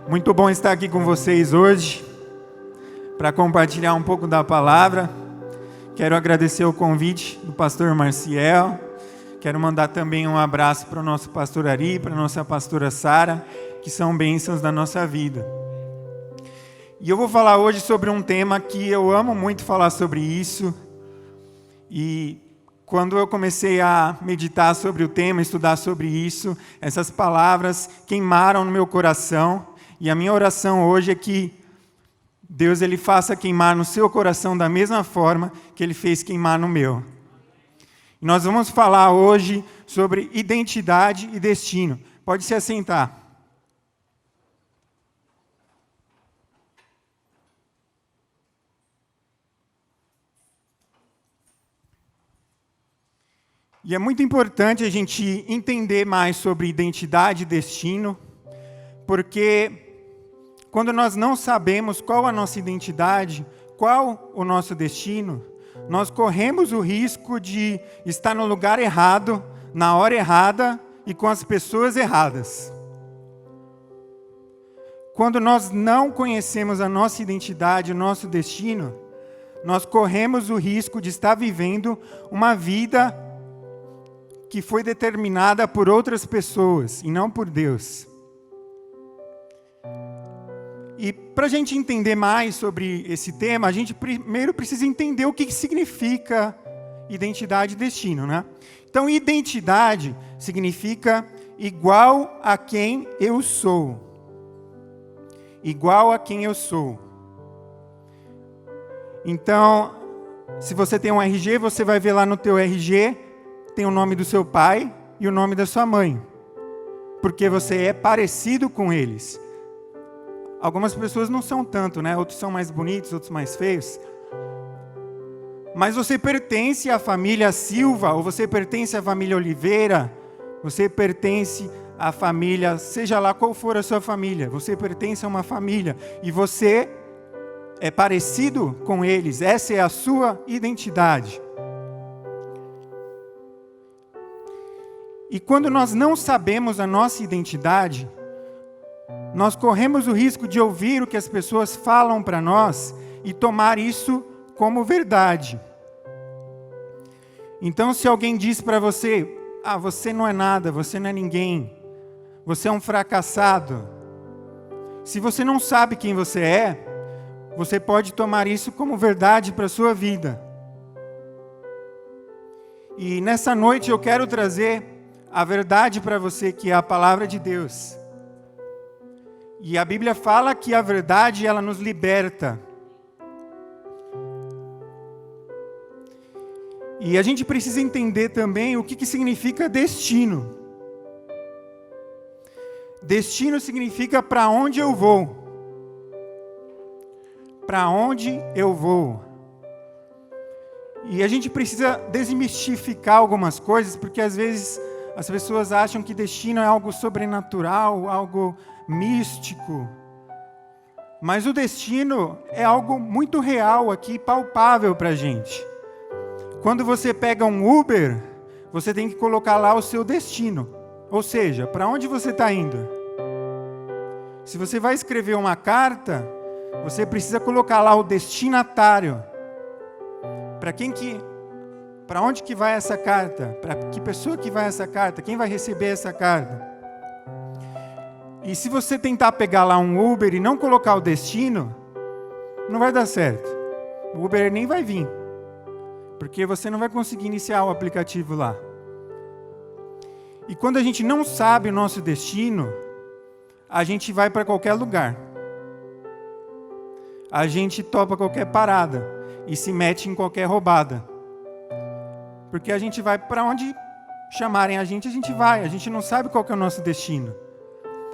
Muito bom estar aqui com vocês hoje para compartilhar um pouco da palavra. Quero agradecer o convite do pastor Marciel. Quero mandar também um abraço para o nosso pastor Ari, para a nossa pastora Sara, que são bênçãos da nossa vida. E eu vou falar hoje sobre um tema que eu amo muito falar sobre isso. E quando eu comecei a meditar sobre o tema, estudar sobre isso, essas palavras queimaram no meu coração. E a minha oração hoje é que Deus ele faça queimar no seu coração da mesma forma que Ele fez queimar no meu. E nós vamos falar hoje sobre identidade e destino. Pode se assentar. E é muito importante a gente entender mais sobre identidade e destino, porque quando nós não sabemos qual a nossa identidade, qual o nosso destino, nós corremos o risco de estar no lugar errado, na hora errada e com as pessoas erradas. Quando nós não conhecemos a nossa identidade, o nosso destino, nós corremos o risco de estar vivendo uma vida que foi determinada por outras pessoas e não por Deus. E para a gente entender mais sobre esse tema, a gente primeiro precisa entender o que significa identidade e destino, né? Então, identidade significa igual a quem eu sou. Igual a quem eu sou. Então, se você tem um RG, você vai ver lá no teu RG, tem o nome do seu pai e o nome da sua mãe. Porque você é parecido com eles. Algumas pessoas não são tanto, né? Outros são mais bonitos, outros mais feios. Mas você pertence à família Silva, ou você pertence à família Oliveira, você pertence à família, seja lá qual for a sua família, você pertence a uma família e você é parecido com eles, essa é a sua identidade. E quando nós não sabemos a nossa identidade, nós corremos o risco de ouvir o que as pessoas falam para nós e tomar isso como verdade. Então, se alguém diz para você, você não é nada, você não é ninguém, você é um fracassado. Se você não sabe quem você é, você pode tomar isso como verdade para a sua vida. E nessa noite eu quero trazer a verdade para você, que é a palavra de Deus. E a Bíblia fala que a verdade, ela nos liberta. E a gente precisa entender também o que significa destino. Destino significa para onde eu vou. Para onde eu vou. E a gente precisa desmistificar algumas coisas, porque às vezes as pessoas acham que destino é algo sobrenatural, algo místico. Mas o destino é algo muito real aqui, palpável para a gente. Quando você pega um Uber, você tem que colocar lá o seu destino. Ou seja, para onde você está indo? Se você vai escrever uma carta, você precisa colocar lá o destinatário. Para onde que vai essa carta? Para que pessoa que vai essa carta? Quem vai receber essa carta? E se você tentar pegar lá um Uber e não colocar o destino, não vai dar certo. O Uber nem vai vir. Porque você não vai conseguir iniciar o aplicativo lá. E quando a gente não sabe o nosso destino, a gente vai para qualquer lugar. A gente topa qualquer parada e se mete em qualquer roubada. Porque a gente vai para onde chamarem a gente vai. A gente não sabe qual que é o nosso destino.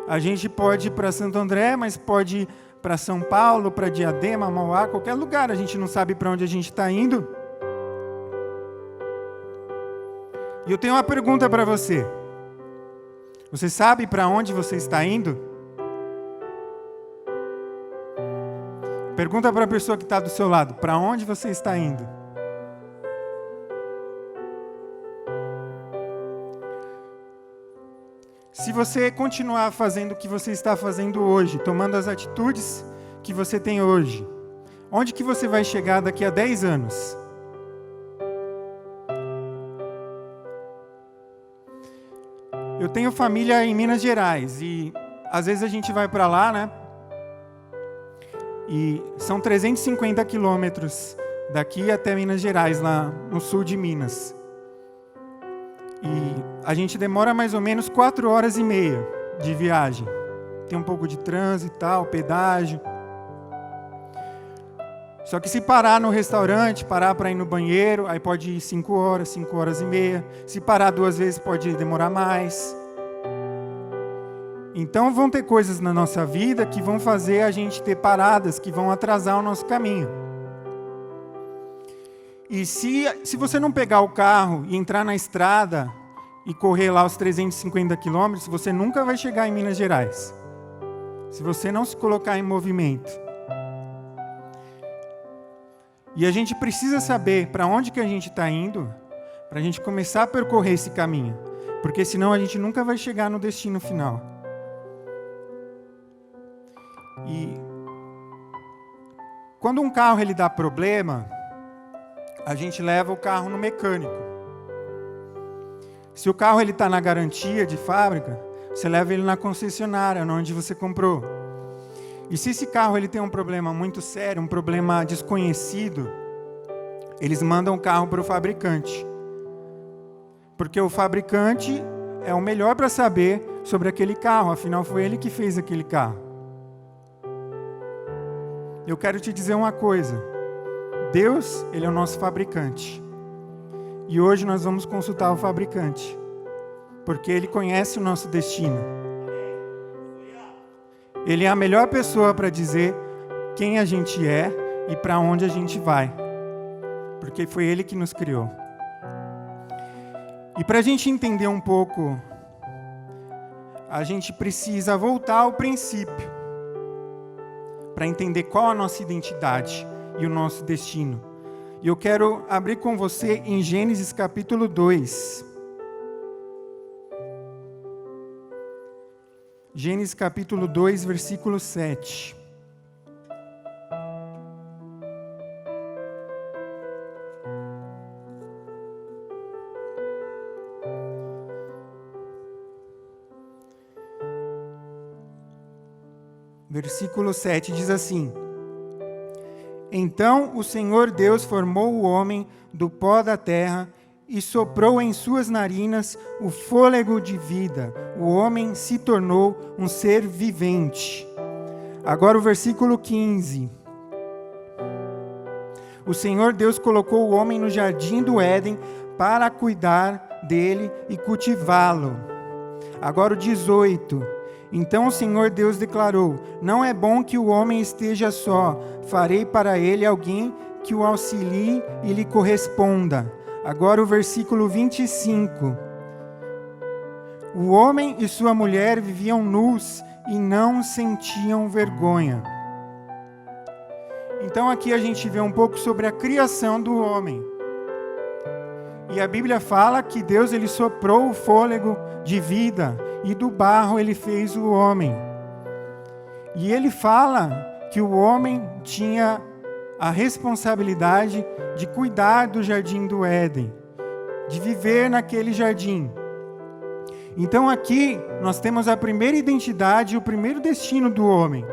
A gente pode ir para Santo André, mas pode ir para São Paulo, para Diadema, Mauá, qualquer lugar. A gente não sabe para onde a gente está indo. E eu tenho uma pergunta para você. Você sabe para onde você está indo? Pergunta para a pessoa que está do seu lado. Para onde você está indo? Se você continuar fazendo o que você está fazendo hoje, tomando as atitudes que você tem hoje, onde que você vai chegar daqui a 10 anos? Eu tenho família em Minas Gerais e às vezes a gente vai para lá, né? E são 350 quilômetros daqui até Minas Gerais, lá no sul de Minas. E a gente demora mais ou menos 4 horas e meia de viagem. Tem um pouco de trânsito e tal, pedágio. Só que se parar no restaurante, parar para ir no banheiro, aí pode ir 5 horas e meia. Se parar 2 vezes, pode demorar mais. Então vão ter coisas na nossa vida que vão fazer a gente ter paradas, que vão atrasar o nosso caminho. E se você não pegar o carro e entrar na estrada e correr lá os 350 quilômetros, você nunca vai chegar em Minas Gerais. Se você não se colocar em movimento. E a gente precisa saber para onde que a gente está indo, para a gente começar a percorrer esse caminho. Porque senão a gente nunca vai chegar no destino final. E quando um carro ele dá problema, a gente leva o carro no mecânico. Se o carro está na garantia de fábrica, você leva ele na concessionária, onde você comprou. E se esse carro ele tem um problema muito sério, um problema desconhecido, eles mandam o carro para o fabricante. Porque o fabricante é o melhor para saber sobre aquele carro, afinal foi ele que fez aquele carro. Eu quero te dizer uma coisa. Deus, Ele é o nosso fabricante. E hoje nós vamos consultar o fabricante. Porque Ele conhece o nosso destino. Ele é a melhor pessoa para dizer quem a gente é e para onde a gente vai. Porque foi Ele que nos criou. E para a gente entender um pouco, a gente precisa voltar ao princípio. Para entender qual a nossa identidade e o nosso destino. E eu quero abrir com você em Gênesis capítulo 2. Gênesis capítulo 2, versículo 7. Versículo 7 diz assim: Então o Senhor Deus formou o homem do pó da terra e soprou em suas narinas o fôlego de vida. O homem se tornou um ser vivente. Agora o versículo 15. O Senhor Deus colocou o homem no jardim do Éden para cuidar dele e cultivá-lo. Agora o 18. Então o Senhor Deus declarou: Não é bom que o homem esteja só. Farei para ele alguém que o auxilie e lhe corresponda. Agora o versículo 25. O homem e sua mulher viviam nus e não sentiam vergonha. Então aqui a gente vê um pouco sobre a criação do homem. E a Bíblia fala que Deus ele soprou o fôlego de vida e do barro ele fez o homem. E ele fala que o homem tinha a responsabilidade de cuidar do jardim do Éden, de viver naquele jardim. Então aqui nós temos a primeira identidade e o primeiro destino do homem.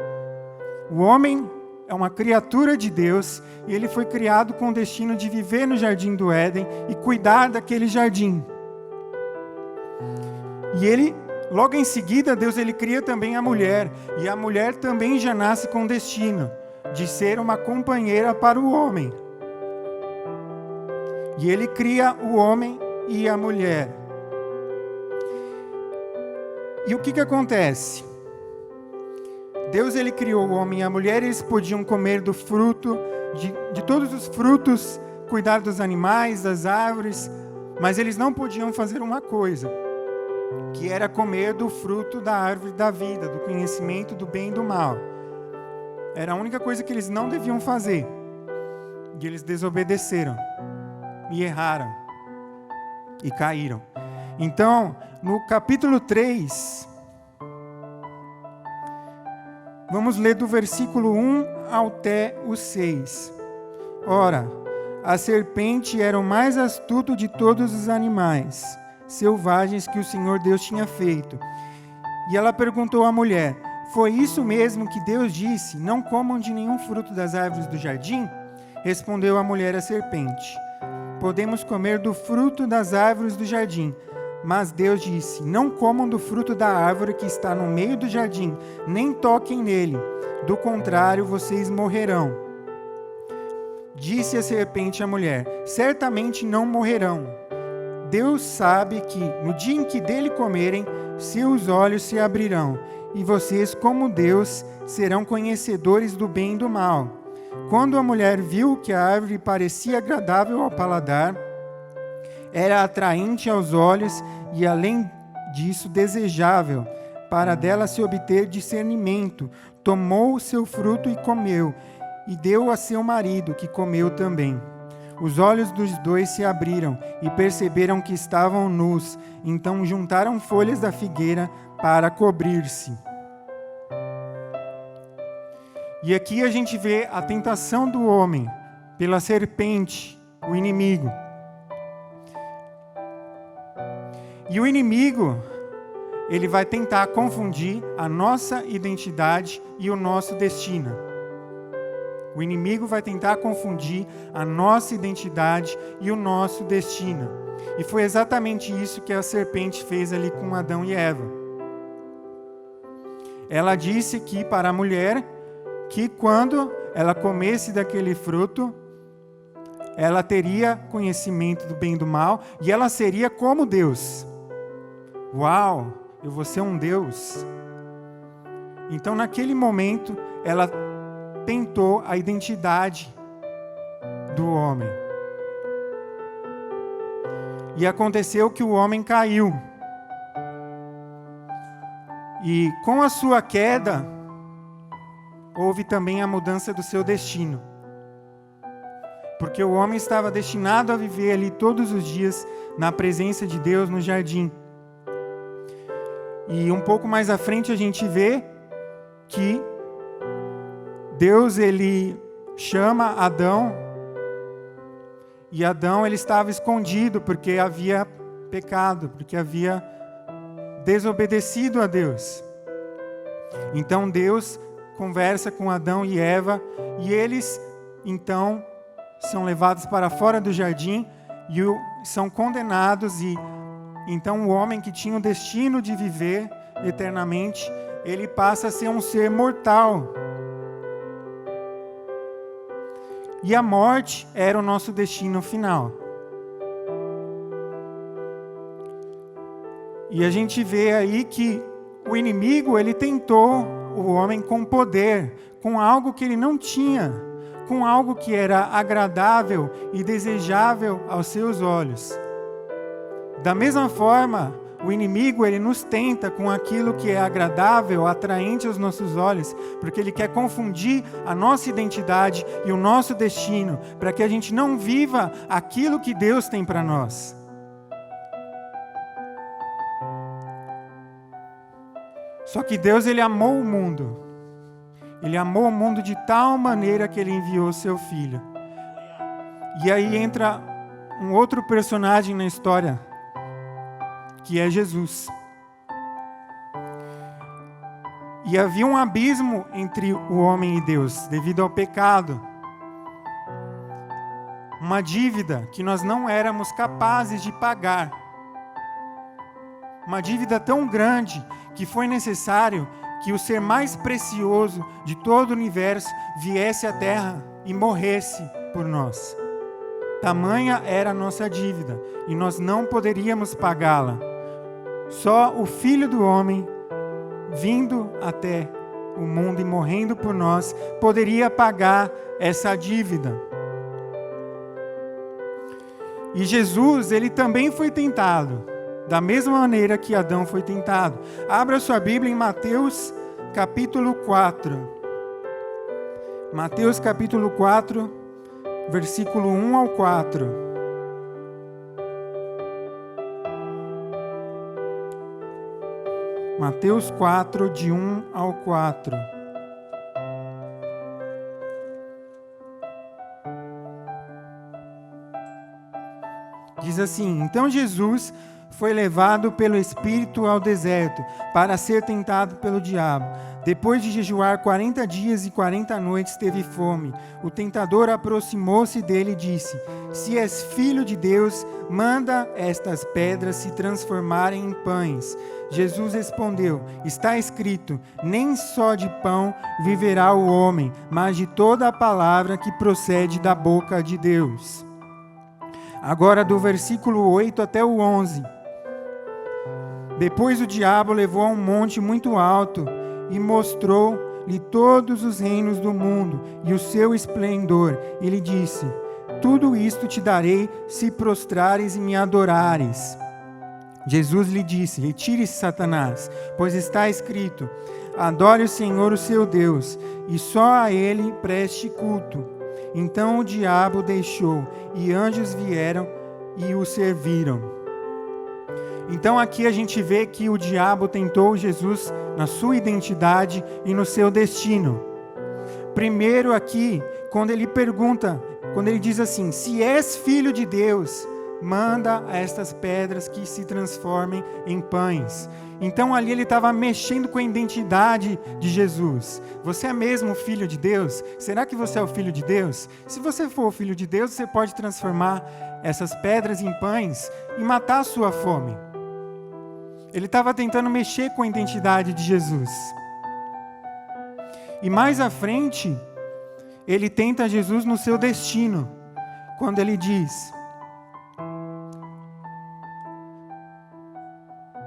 O homem é uma criatura de Deus e ele foi criado com o destino de viver no jardim do Éden e cuidar daquele jardim. E ele, logo em seguida, Deus ele cria também a mulher, e a mulher também já nasce com o destino de ser uma companheira para o homem. E ele cria o homem e a mulher. E o que acontece? Deus ele criou o homem e a mulher, eles podiam comer do fruto, de todos os frutos, cuidar dos animais, das árvores, mas eles não podiam fazer uma coisa, que era comer do fruto da árvore da vida, do conhecimento do bem e do mal. Era a única coisa que eles não deviam fazer. E eles desobedeceram, e erraram, e caíram. Então, no capítulo 3, vamos ler do versículo 1 até o 6. Ora, a serpente era o mais astuto de todos os animais selvagens que o Senhor Deus tinha feito. E ela perguntou à mulher: foi isso mesmo que Deus disse? Não comam de nenhum fruto das árvores do jardim? Respondeu a mulher à serpente: podemos comer do fruto das árvores do jardim. Mas Deus disse: não comam do fruto da árvore que está no meio do jardim, nem toquem nele, do contrário vocês morrerão. Disse a serpente à mulher: certamente não morrerão. Deus sabe que, no dia em que dele comerem, seus olhos se abrirão, e vocês, como Deus, serão conhecedores do bem e do mal. Quando a mulher viu que a árvore parecia agradável ao paladar, era atraente aos olhos e, além disso, desejável, para dela se obter discernimento, tomou o seu fruto e comeu, e deu a seu marido, que comeu também. Os olhos dos dois se abriram e perceberam que estavam nus, então juntaram folhas da figueira para cobrir-se. E aqui a gente vê a tentação do homem pela serpente, o inimigo. E o inimigo, ele vai tentar confundir a nossa identidade e o nosso destino. O inimigo vai tentar confundir a nossa identidade e o nosso destino. E foi exatamente isso que a serpente fez ali com Adão e Eva. Ela disse aqui para a mulher que quando ela comesse daquele fruto, ela teria conhecimento do bem e do mal e ela seria como Deus. Uau, eu vou ser um Deus. Então, naquele momento, ela tentou a identidade do homem. E aconteceu que o homem caiu. E com a sua queda, houve também a mudança do seu destino. Porque o homem estava destinado a viver ali todos os dias na presença de Deus no jardim. E um pouco mais à frente a gente vê que Deus, ele chama Adão, e Adão, ele estava escondido porque havia pecado, porque havia desobedecido a Deus. Então Deus conversa com Adão e Eva, e eles, então, são levados para fora do jardim e são condenados, e então o homem que tinha o destino de viver eternamente, ele passa a ser um ser mortal. E a morte era o nosso destino final. E a gente vê aí que o inimigo, ele tentou o homem com poder, com algo que ele não tinha, com algo que era agradável e desejável aos seus olhos. Da mesma forma, o inimigo, ele nos tenta com aquilo que é agradável, atraente aos nossos olhos, porque ele quer confundir a nossa identidade e o nosso destino, para que a gente não viva aquilo que Deus tem para nós. Só que Deus, ele amou o mundo. Ele amou o mundo de tal maneira que ele enviou o seu Filho. E aí entra um outro personagem na história, que é Jesus. E havia um abismo entre o homem e Deus, devido ao pecado. Uma dívida que nós não éramos capazes de pagar. Uma dívida tão grande que foi necessário que o ser mais precioso de todo o universo viesse à Terra e morresse por nós. Tamanha era a nossa dívida e nós não poderíamos pagá-la. Só o Filho do Homem, vindo até o mundo e morrendo por nós, poderia pagar essa dívida. E Jesus, ele também foi tentado, da mesma maneira que Adão foi tentado. Abra sua Bíblia em Mateus capítulo 4. Mateus capítulo 4, versículo 1 ao 4. Mateus 4, de 1 ao 4. Diz assim: Então Jesus foi levado pelo Espírito ao deserto para ser tentado pelo diabo. Depois de jejuar 40 dias e 40 noites, teve fome. O tentador aproximou-se dele e disse: Se és filho de Deus, manda estas pedras se transformarem em pães. Jesus respondeu: Está escrito, nem só de pão viverá o homem, mas de toda a palavra que procede da boca de Deus. Agora do versículo 8 até o 11. Depois o diabo levou a um monte muito alto e mostrou-lhe todos os reinos do mundo e o seu esplendor. E lhe disse: Tudo isto te darei se prostrares e me adorares. Jesus lhe disse: Retire-se, Satanás, pois está escrito: Adore o Senhor, o seu Deus, e só a ele preste culto. Então o diabo deixou, e anjos vieram e o serviram. Então aqui a gente vê que o diabo tentou Jesus na sua identidade e no seu destino. Primeiro aqui, quando ele pergunta, quando ele diz assim: se és filho de Deus, manda estas pedras que se transformem em pães. Então ali ele estava mexendo com a identidade de Jesus. Você é mesmo filho de Deus? Será que você é o filho de Deus? Se você for o filho de Deus, você pode transformar essas pedras em pães e matar a sua fome. Ele estava tentando mexer com a identidade de Jesus. E mais à frente, ele tenta Jesus no seu destino, quando ele diz: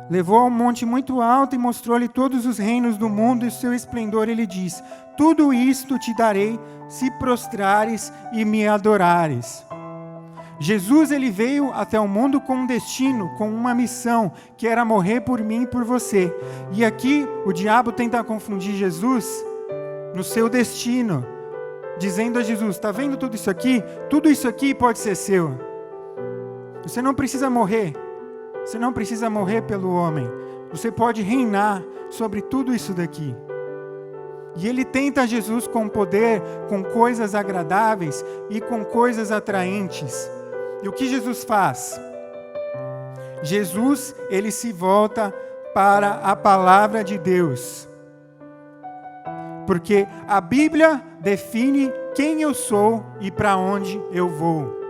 levou a um monte muito alto e mostrou-lhe todos os reinos do mundo e o seu esplendor. Ele diz: tudo isto te darei se prostrares e me adorares. Jesus, ele veio até o mundo com um destino, com uma missão, que era morrer por mim e por você. E aqui o diabo tenta confundir Jesus no seu destino, dizendo a Jesus: está vendo tudo isso aqui? Tudo isso aqui pode ser seu. Você não precisa morrer. Você não precisa morrer pelo homem. Você pode reinar sobre tudo isso daqui. E ele tenta Jesus com poder, com coisas agradáveis e com coisas atraentes. E o que Jesus faz? Jesus, ele se volta para a palavra de Deus. Porque a Bíblia define quem eu sou e para onde eu vou.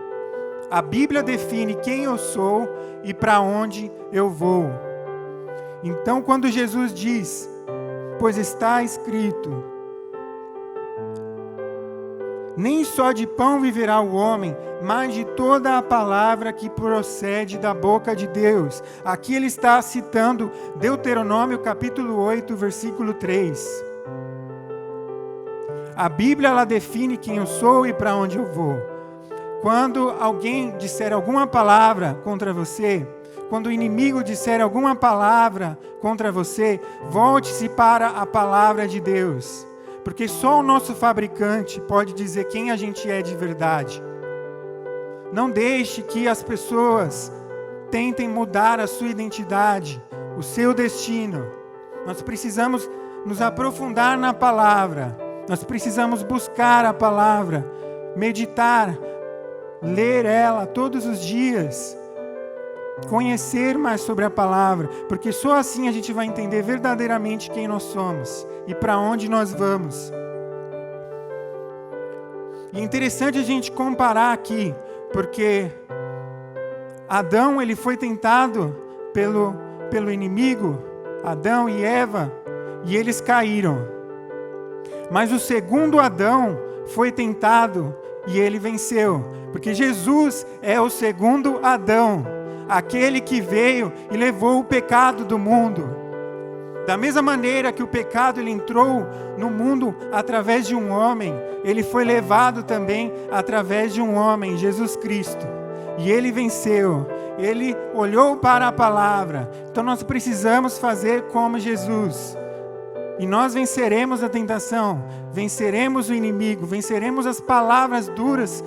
A Bíblia define quem eu sou e para onde eu vou. Então, quando Jesus diz: pois está escrito, nem só de pão viverá o homem, mas de toda a palavra que procede da boca de Deus. Aqui ele está citando Deuteronômio capítulo 8, versículo 3. A Bíblia, ela define quem eu sou e para onde eu vou. Quando alguém disser alguma palavra contra você, quando o inimigo disser alguma palavra contra você, volte-se para a palavra de Deus. Porque só o nosso fabricante pode dizer quem a gente é de verdade. Não deixe que as pessoas tentem mudar a sua identidade, o seu destino. Nós precisamos nos aprofundar na palavra. Nós precisamos buscar a palavra, meditar, ler ela todos os dias, conhecer mais sobre a palavra, porque só assim a gente vai entender verdadeiramente quem nós somos e para onde nós vamos. E é interessante a gente comparar aqui, porque Adão, ele foi tentado pelo inimigo, Adão e Eva, e eles caíram. Mas o segundo Adão foi tentado e ele venceu, porque Jesus é o segundo Adão, aquele que veio e levou o pecado do mundo. Da mesma maneira que o pecado ele entrou no mundo através de um homem, ele foi levado também através de um homem, Jesus Cristo. E ele venceu, ele olhou para a palavra. Então nós precisamos fazer como Jesus. E nós venceremos a tentação, venceremos o inimigo, venceremos as palavras duras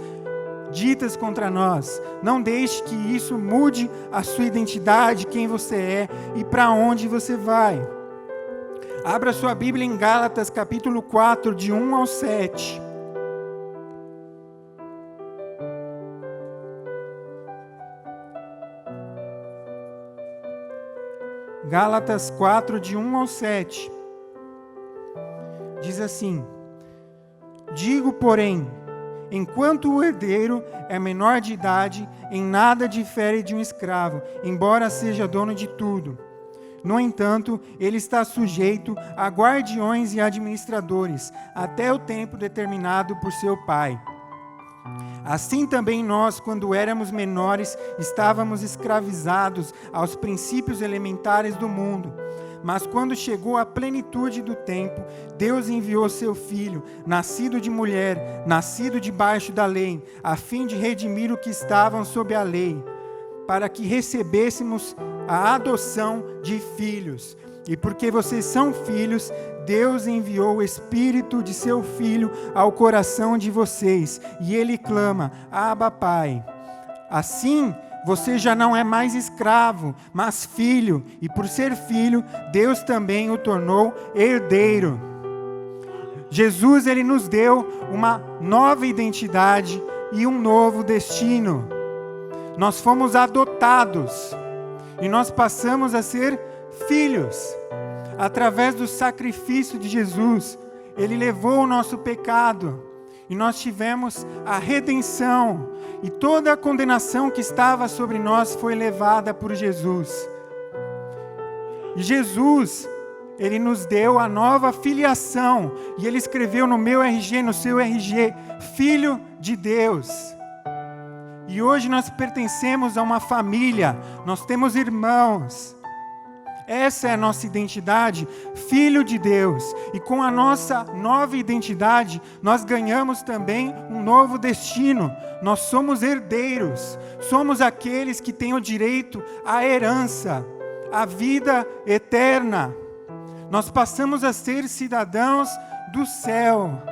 ditas contra nós. Não deixe que isso mude a sua identidade, quem você é e para onde você vai. Abra sua Bíblia em Gálatas capítulo 4, de 1 ao 7. Gálatas 4, de 1 ao 7. Diz assim: digo, porém, enquanto o herdeiro é menor de idade, em nada difere de um escravo, embora seja dono de tudo. No entanto, ele está sujeito a guardiões e administradores, até o tempo determinado por seu pai. Assim também nós, quando éramos menores, estávamos escravizados aos princípios elementares do mundo. Mas quando chegou a plenitude do tempo, Deus enviou seu Filho, nascido de mulher, nascido debaixo da lei, a fim de redimir os que estavam sob a lei, para que recebêssemos a adoção de filhos. E porque vocês são filhos, Deus enviou o Espírito de seu Filho ao coração de vocês, e Ele clama: Abba, Pai. Assim, você já não é mais escravo, mas filho, e por ser filho, Deus também o tornou herdeiro. Jesus, Ele nos deu uma nova identidade e um novo destino. Nós fomos adotados, e nós passamos a ser filhos. Através do sacrifício de Jesus, Ele levou o nosso pecado, e nós tivemos a redenção, e toda a condenação que estava sobre nós foi levada por Jesus. E Jesus, Ele nos deu a nova filiação, e Ele escreveu no meu RG, no seu RG, Filho de Deus. E hoje nós pertencemos a uma família, nós temos irmãos. Essa é a nossa identidade, Filho de Deus. E com a nossa nova identidade, nós ganhamos também um novo destino. Nós somos herdeiros, somos aqueles que têm o direito à herança, à vida eterna. Nós passamos a ser cidadãos do céu.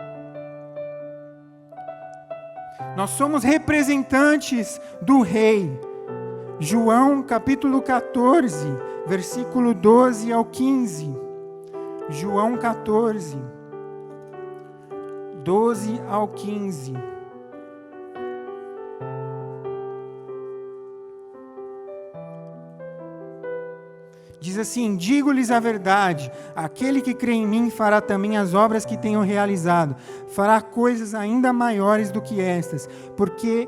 Nós somos representantes do Rei. João capítulo 14, versículo 12 ao 15. João 14, 12 ao 15. Diz assim: digo-lhes a verdade, aquele que crê em mim fará também as obras que tenho realizado, fará coisas ainda maiores do que estas, porque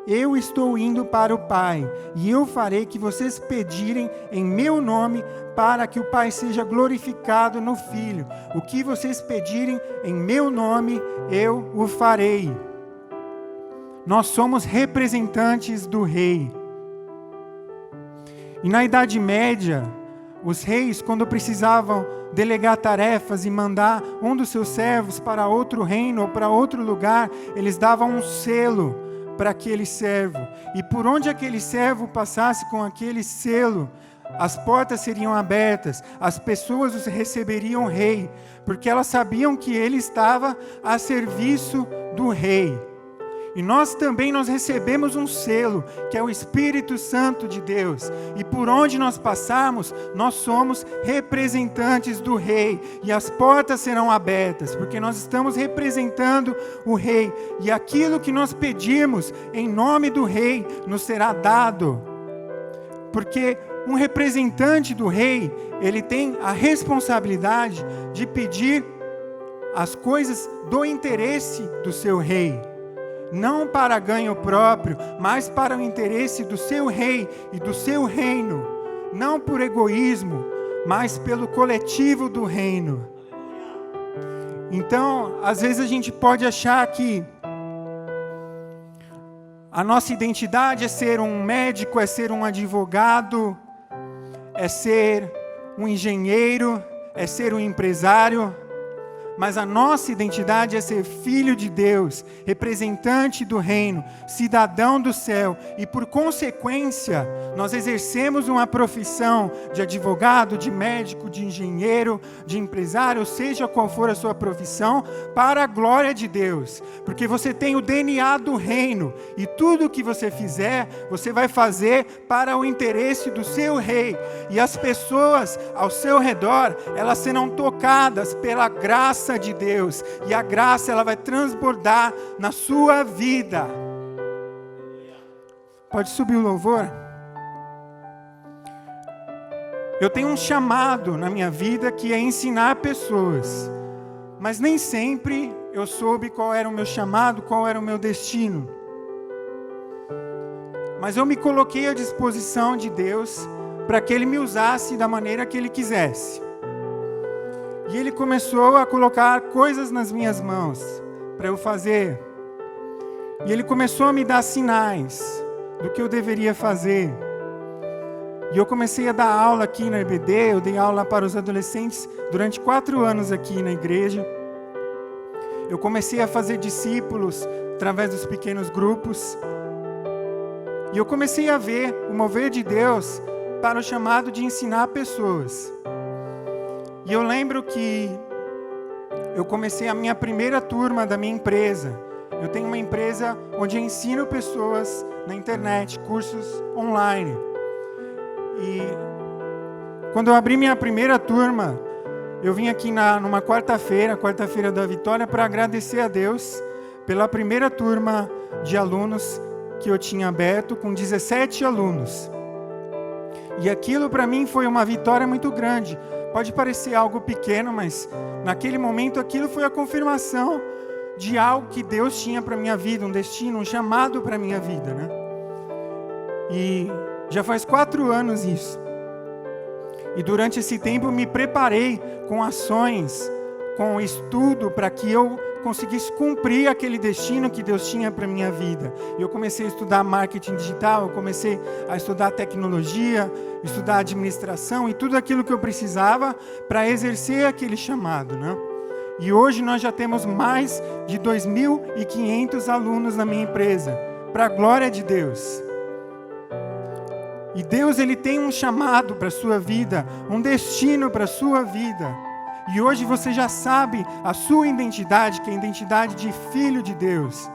eu estou indo para o Pai, e eu farei que vocês pedirem em meu nome, para que o Pai seja glorificado no Filho. O que vocês pedirem em meu nome, eu o farei. Nós somos representantes do Rei. E na Idade Média, os reis, quando precisavam delegar tarefas e mandar um dos seus servos para outro reino ou para outro lugar, eles davam um selo para aquele servo. E por onde aquele servo passasse com aquele selo, as portas seriam abertas, as pessoas os receberiam o rei, porque elas sabiam que ele estava a serviço do rei. E nós também recebemos um selo, que é o Espírito Santo de Deus. E por onde nós passarmos, nós somos representantes do Rei. E as portas serão abertas, porque nós estamos representando o Rei. E aquilo que nós pedimos em nome do Rei, nos será dado. Porque um representante do Rei, ele tem a responsabilidade de pedir as coisas do interesse do seu Rei. Não para ganho próprio, mas para o interesse do seu rei e do seu reino. Não por egoísmo, mas pelo coletivo do reino. Então, às vezes a gente pode achar que a nossa identidade é ser um médico, é ser um advogado, é ser um engenheiro, é ser um empresário. mas a nossa identidade é ser filho de Deus, representante do reino, cidadão do céu, e por consequência, nós exercemos uma profissão de advogado, de médico, de engenheiro, de empresário, seja qual for a sua profissão, para a glória de Deus, porque você tem o DNA do reino, e tudo que você fizer, você vai fazer para o interesse do seu rei, e as pessoas ao seu redor, elas serão tocadas pela graça de Deus, e a graça ela vai transbordar na sua vida. Pode subir o louvor? Eu tenho um chamado na minha vida que é ensinar pessoas, mas nem sempre eu soube qual era o meu chamado, qual era o meu destino. Mas eu me coloquei à disposição de Deus para que Ele me usasse da maneira que Ele quisesse. E Ele começou a colocar coisas nas minhas mãos para eu fazer. E Ele começou a me dar sinais do que eu deveria fazer. E eu comecei a dar aula aqui na EBD, eu dei aula para os adolescentes durante 4 anos aqui na igreja. Eu comecei a fazer discípulos através dos pequenos grupos. E eu comecei a ver o mover de Deus para o chamado de ensinar pessoas. E eu lembro que eu comecei a minha primeira turma da minha empresa. Eu tenho uma empresa onde eu ensino pessoas na internet, cursos online. E quando eu abri minha primeira turma, eu vim aqui numa quarta-feira da Vitória, para agradecer a Deus pela primeira turma de alunos que eu tinha aberto, com 17 alunos. E aquilo para mim foi uma vitória muito grande. Pode parecer algo pequeno, mas naquele momento aquilo foi a confirmação de algo que Deus tinha para a minha vida, um destino, um chamado para a minha vida, né? E já faz 4 anos isso. E durante esse tempo eu me preparei com ações, com estudo, para que eu conseguisse cumprir aquele destino que Deus tinha para a minha vida. E eu comecei a estudar marketing digital, eu comecei a estudar tecnologia, estudar administração e tudo aquilo que eu precisava para exercer aquele chamado, né? E hoje nós já temos mais de 2.500 alunos na minha empresa, para a glória de Deus. E Deus, Ele tem um chamado para a sua vida, um destino para a sua vida. E hoje você já sabe a sua identidade, que é a identidade de filho de Deus.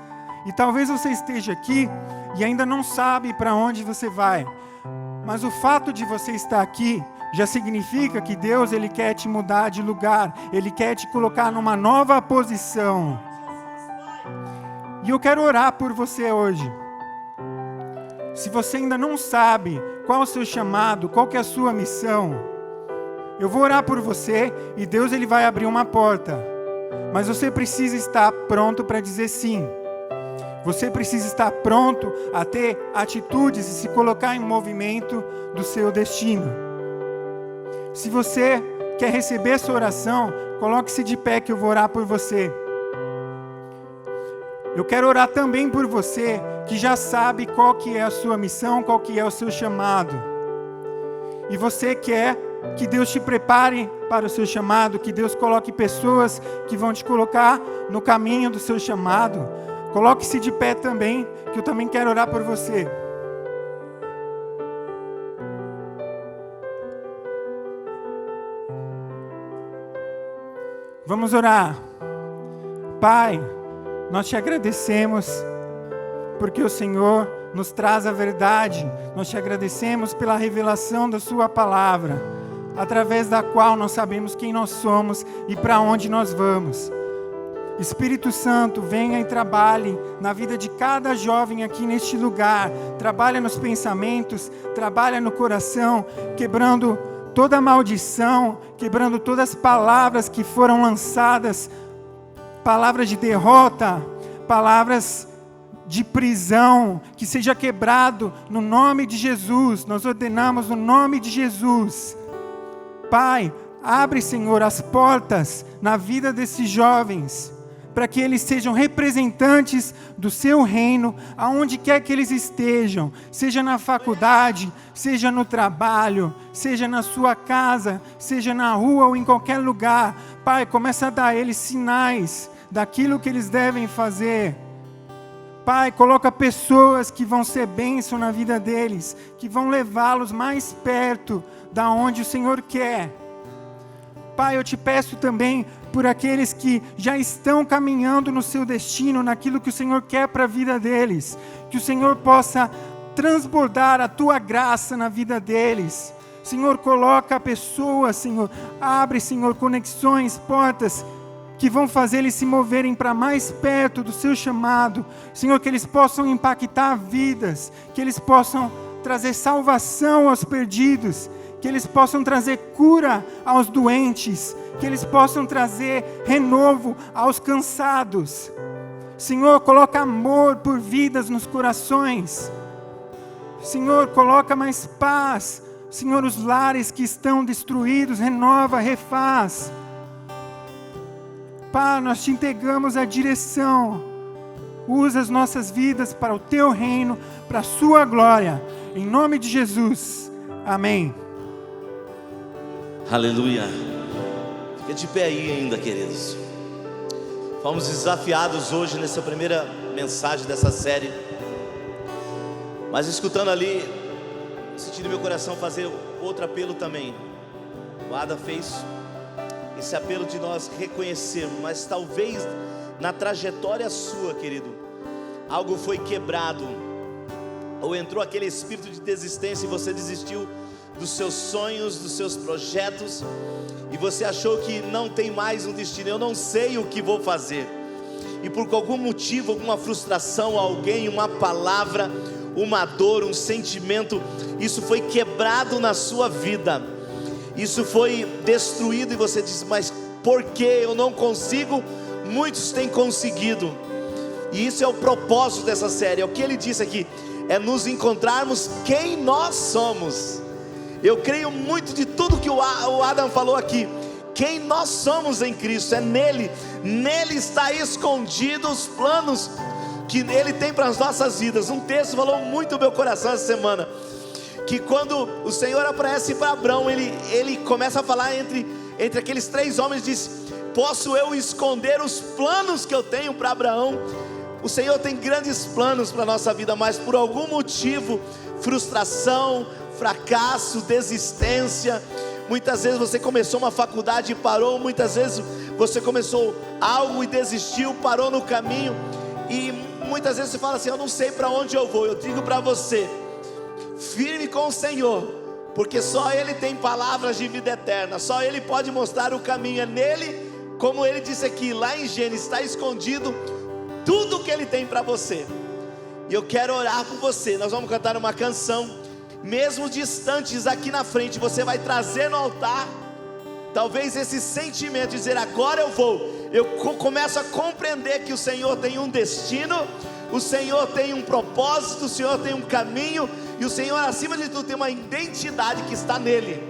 E talvez você esteja aqui e ainda não sabe para onde você vai. Mas o fato de você estar aqui já significa que Deus, Ele quer te mudar de lugar. Ele quer te colocar numa nova posição. E eu quero orar por você hoje. Se você ainda não sabe qual é o seu chamado, qual que é a sua missão, eu vou orar por você e Deus, Ele vai abrir uma porta. Mas você precisa estar pronto para dizer sim. Você precisa estar pronto a ter atitudes e se colocar em movimento do seu destino. Se você quer receber essa oração, coloque-se de pé que eu vou orar por você. Eu quero orar também por você que já sabe qual que é a sua missão, qual que é o seu chamado. E você quer que Deus te prepare para o seu chamado, que Deus coloque pessoas que vão te colocar no caminho do seu chamado. Coloque-se de pé também, que eu também quero orar por você. Vamos orar. Pai, nós te agradecemos porque o Senhor nos traz a verdade. Nós te agradecemos pela revelação da sua palavra, através da qual nós sabemos quem nós somos e para onde nós vamos. Espírito Santo, venha e trabalhe na vida de cada jovem aqui neste lugar. Trabalha nos pensamentos, trabalha no coração, quebrando toda maldição, quebrando todas as palavras que foram lançadas, palavras de derrota, palavras de prisão, que seja quebrado no nome de Jesus. Nós ordenamos no nome de Jesus. Pai, abre, Senhor, as portas na vida desses jovens. para que eles sejam representantes do seu reino, aonde quer que eles estejam, seja na faculdade, seja no trabalho, seja na sua casa, seja na rua ou em qualquer lugar. Pai, começa a dar a eles sinais daquilo que eles devem fazer. Pai, coloca pessoas que vão ser bênção na vida deles, que vão levá-los mais perto da onde o Senhor quer. Pai, eu te peço também por aqueles que já estão caminhando no seu destino, naquilo que o Senhor quer para a vida deles, que o Senhor possa transbordar a tua graça na vida deles. Senhor, coloca pessoas, Senhor, abre, Senhor, conexões, portas, que vão fazer eles se moverem para mais perto do seu chamado. Senhor, que eles possam impactar vidas, que eles possam trazer salvação aos perdidos, que eles possam trazer cura aos doentes, que eles possam trazer renovo aos cansados. Senhor, coloca amor por vidas nos corações. Senhor, coloca mais paz. Senhor, os lares que estão destruídos, renova, refaz. Pai, nós te entregamos a direção. Usa as nossas vidas para o teu reino, para a sua glória. Em nome de Jesus. Amém. Aleluia. Fica de pé aí ainda, queridos. Fomos desafiados hoje nessa primeira mensagem dessa série. Mas escutando ali, senti no meu coração fazer outro apelo também. O Adam fez esse apelo de nós reconhecermos, mas talvez na trajetória sua, querido, algo foi quebrado, ou entrou aquele espírito de desistência e você desistiu dos seus sonhos, dos seus projetos, e você achou que não tem mais um destino. Eu não sei o que vou fazer, e por algum motivo, alguma frustração, alguém, uma palavra, uma dor, um sentimento, isso foi quebrado na sua vida, isso foi destruído, e você diz: mas por que eu não consigo? Muitos têm conseguido, e isso é o propósito dessa série. É o que ele disse aqui, é nos encontrarmos quem nós somos. Eu creio muito de tudo que o Adam falou aqui. Quem nós somos em Cristo, é nele está escondido os planos que ele tem para as nossas vidas. Um texto falou muito no meu coração essa semana, que quando o Senhor aparece para Abraão, ele começa a falar entre aqueles três homens, diz: posso eu esconder os planos que eu tenho para Abraão? O Senhor tem grandes planos para a nossa vida, mas por algum motivo, frustração, fracasso, desistência, muitas vezes você começou uma faculdade e parou, muitas vezes você começou algo e desistiu, parou no caminho, e muitas vezes você fala assim: eu não sei para onde eu vou. Eu digo para você, firme com o Senhor, porque só Ele tem palavras de vida eterna, só Ele pode mostrar o caminho. É nele, como Ele disse aqui, lá em Gênesis, está escondido tudo que Ele tem para você. E eu quero orar por você. Nós vamos cantar uma canção. Mesmo distantes, aqui na frente, você vai trazer no altar, talvez esse sentimento de dizer: agora eu começo a compreender que o Senhor tem um destino, o Senhor tem um propósito, o Senhor tem um caminho, e o Senhor, acima de tudo, tem uma identidade que está nele,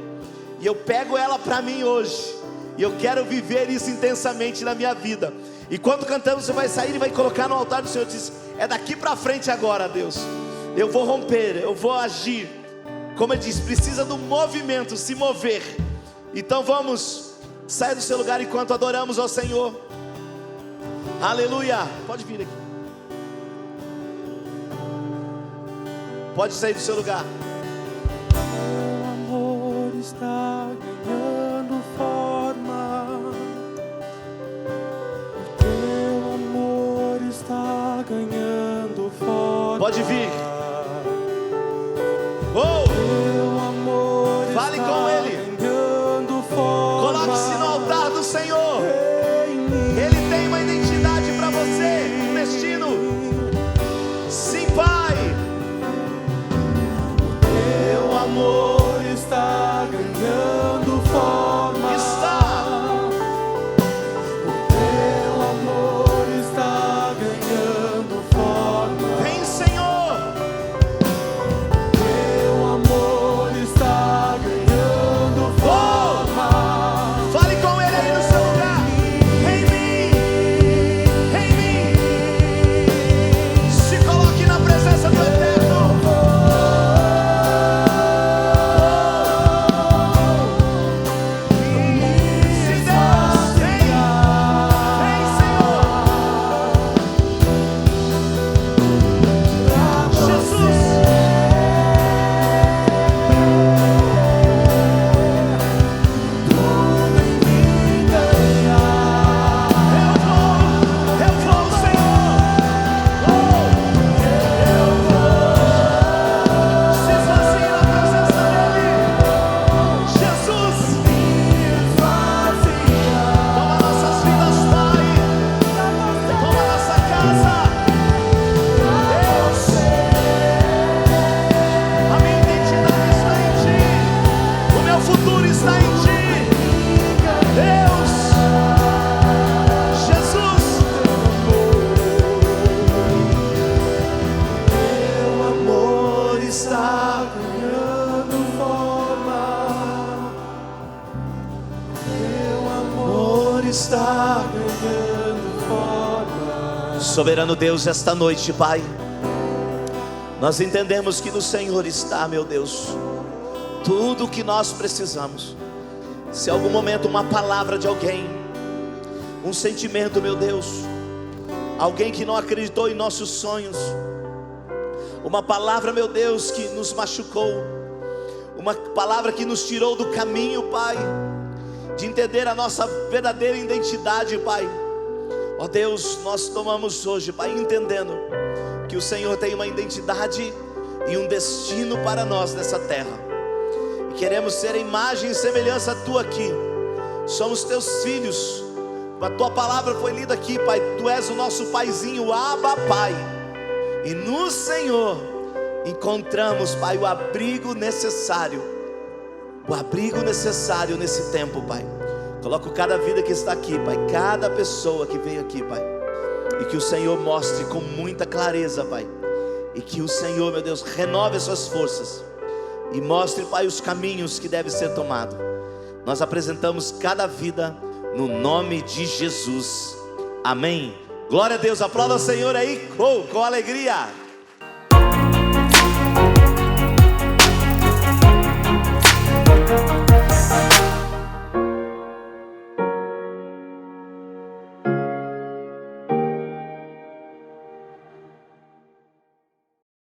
e eu pego ela para mim hoje, e eu quero viver isso intensamente na minha vida. E quando cantamos, você vai sair e vai colocar no altar do Senhor, diz: é daqui para frente agora, Deus, eu vou romper, eu vou agir. Como ele diz, precisa do movimento, se mover. Então vamos sair do seu lugar enquanto adoramos ao Senhor. Aleluia. Pode vir aqui. Pode sair do seu lugar. Teu amor está ganhando forma. O teu amor está ganhando forma. Pode vir. Oh! Fale com Ele. Coloque-se no altar do Senhor. Ele tem uma identidade para você, um destino. Sim, Pai. Teu amor está ganhando forma. Está. O teu amor está ganhando forma. Vem, Senhor. Teu amor está ganhando forma. Fale com Ele aí no seu lugar. Em mim. Soberano Deus, esta noite, Pai, nós entendemos que no Senhor está, meu Deus, tudo o que nós precisamos. Se algum momento uma palavra de alguém, um sentimento, meu Deus, alguém que não acreditou em nossos sonhos, uma palavra, meu Deus, que nos machucou, uma palavra que nos tirou do caminho, Pai, de entender a nossa verdadeira identidade, Pai. Ó Deus, nós tomamos hoje, Pai, entendendo que o Senhor tem uma identidade e um destino para nós nessa terra, e queremos ser a imagem e semelhança Tua aqui. Somos Teus filhos, a Tua palavra foi lida aqui, Pai. Tu és o nosso Paizinho, Abba, Pai, e no Senhor encontramos, Pai, o abrigo necessário nesse tempo, Pai. Coloco cada vida que está aqui, Pai, cada pessoa que veio aqui, Pai, e que o Senhor mostre com muita clareza, Pai, e que o Senhor, meu Deus, renove as suas forças e mostre, Pai, os caminhos que devem ser tomados. Nós apresentamos cada vida no nome de Jesus, amém. Glória a Deus, aplauda o Senhor aí com alegria.